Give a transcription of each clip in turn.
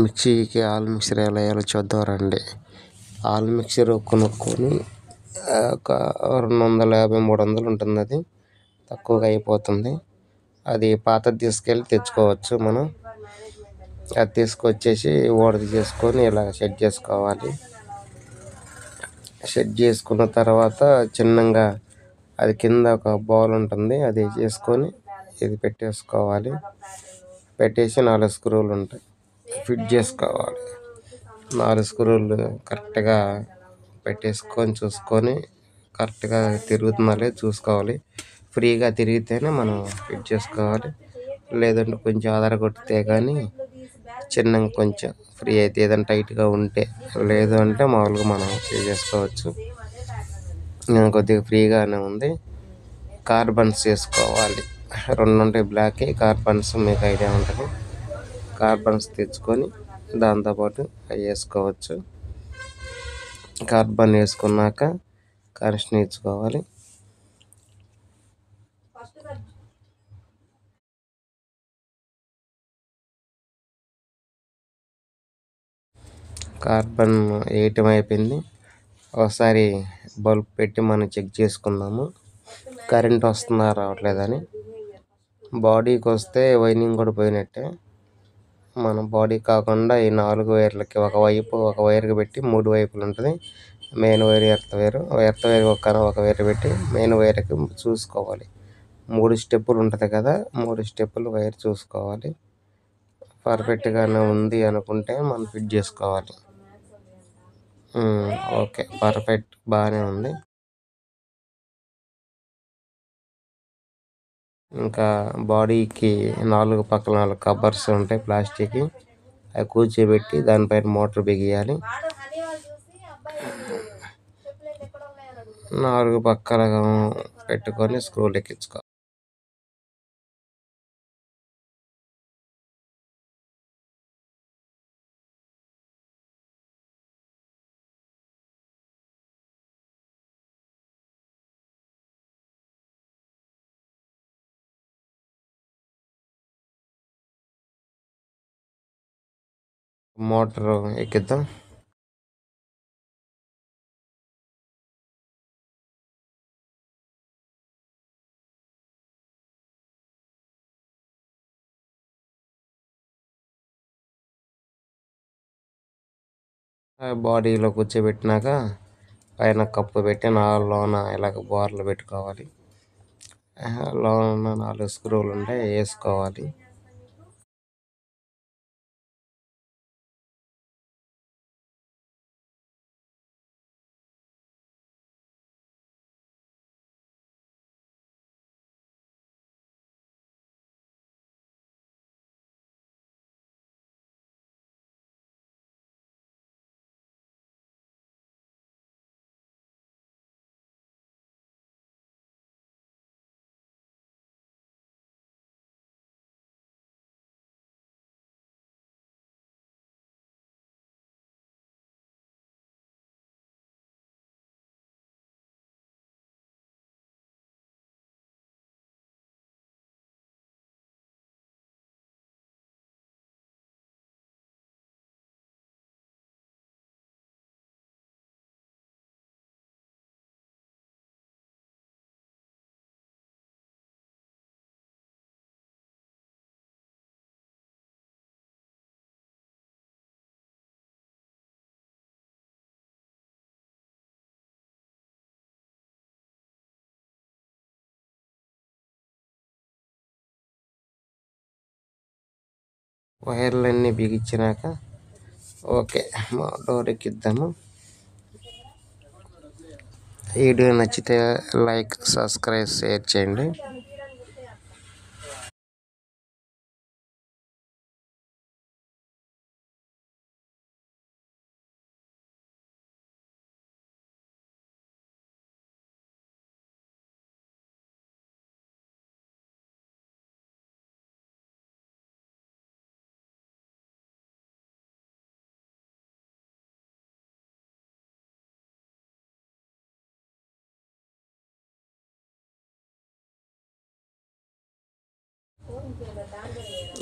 మిర్చికి all mixture ఎలా వేయాలో చూద్దాం రండి. ఆల్ మిక్చర్ కొనుక్కొని ఒక 250, 300 ఉంటుంది. అది తక్కువగా అయిపోతుంది. అది పాతది తీసుకెళ్ళి తెచ్చుకోవచ్చు మనం. అది తీసుకొచ్చేసి ఓడది చేసుకొని ఇలా సెట్ చేసుకోవాలి. సెట్ చేసుకున్న తర్వాత చిన్నగా అది కింద ఒక బౌల్ ఉంటుంది, అది చేసుకొని ఇది పెట్టేసుకోవాలి. పెట్టేసి 4 స్క్రూలు ఉంటాయి, ఫిట్ చేసుకోవాలి. 4 స్క్రూలు కరెక్ట్గా పెట్టేసుకొని చూసుకొని కరెక్ట్గా తిరుగుతుందా లేదో చూసుకోవాలి. ఫ్రీగా తిరిగితేనే మనం ఫిట్ చేసుకోవాలి. లేదంటే కొంచెం ఆధార కొట్టితే కానీ చిన్నగా కొంచెం ఫ్రీ అయితే, ఏదైనా టైట్గా ఉంటే, లేదు అంటే మామూలుగా మనం ఫిట్ చేసుకోవచ్చు. కొద్దిగా ఫ్రీగానే ఉంది. కార్బన్స్ చేసుకోవాలి. 2 ఉంటాయి, బ్లాక్ కార్బన్స్, మీకు ఐడియా ఉంటుంది. కార్బన్స్ తెచ్చుకొని దాంతోపాటు అవి వేసుకోవచ్చు. కార్బన్ వేసుకున్నాక కనెక్షన్ ఇచ్చుకోవాలి. కార్బన్ వేయటం అయిపోయింది. ఒకసారి బల్బ్ పెట్టి మనం చెక్ చేసుకుందాము, కరెంట్ వస్తుందా రావట్లేదని. బాడీకి వస్తే వైండింగ్ కూడా పోయినట్టే. మన బాడీ కాకుండా ఈ 4 వైర్లకి ఒక వైర్కి పెట్టి 3 వైపులు ఉంటుంది. మెయిన్ వైర్, ఎర్త్ వైర్ ఒక వైర్ పెట్టి మెయిన్ వైర్కి చూసుకోవాలి. 3 స్టెప్పులు ఉంటుంది కదా, 3 స్టెప్పులు వైర్ చూసుకోవాలి. పర్ఫెక్ట్గానే ఉంది అనుకుంటే మనం ఫిట్ చేసుకోవాలి. ఓకే, పర్ఫెక్ట్, బాగానే ఉంది. ఇంకా బాడీకి 4 పక్కల 4 కవర్స్ ఉంటాయి ప్లాస్టిక్, అవి కూర్చోబెట్టి దానిపైన మోటార్ బిగియాలి. 4 పక్కల పెట్టుకొని స్క్రూలు ఎక్కించుకోవాలి. మోటార్ ఎక్కిద్దాం. బాడీలో కూర్చోబెట్టినాక పైన కప్పు పెట్టి లోన ఇలాగ బోర్లు పెట్టుకోవాలి. లోన 4 స్క్రూలు ఉంటాయి, వేసుకోవాలి. వైర్లన్నీ బిగించినాక ఓకే, డోర్ ఎక్కిద్దాము. వీడియో నచ్చితే లైక్, సబ్స్క్రైబ్, షేర్ చేయండి.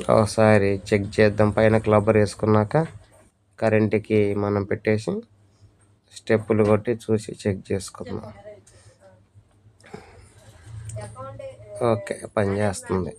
ఒకసారి చెక్ చేద్దాం. పైన క్లబ్బర్ వేసుకున్నాక కరెంట్కి మనం పెట్టేసి స్టెప్పులు కొట్టి చూసి చెక్ చేసుకుందాం. ఓకే, పని చేస్తుంది.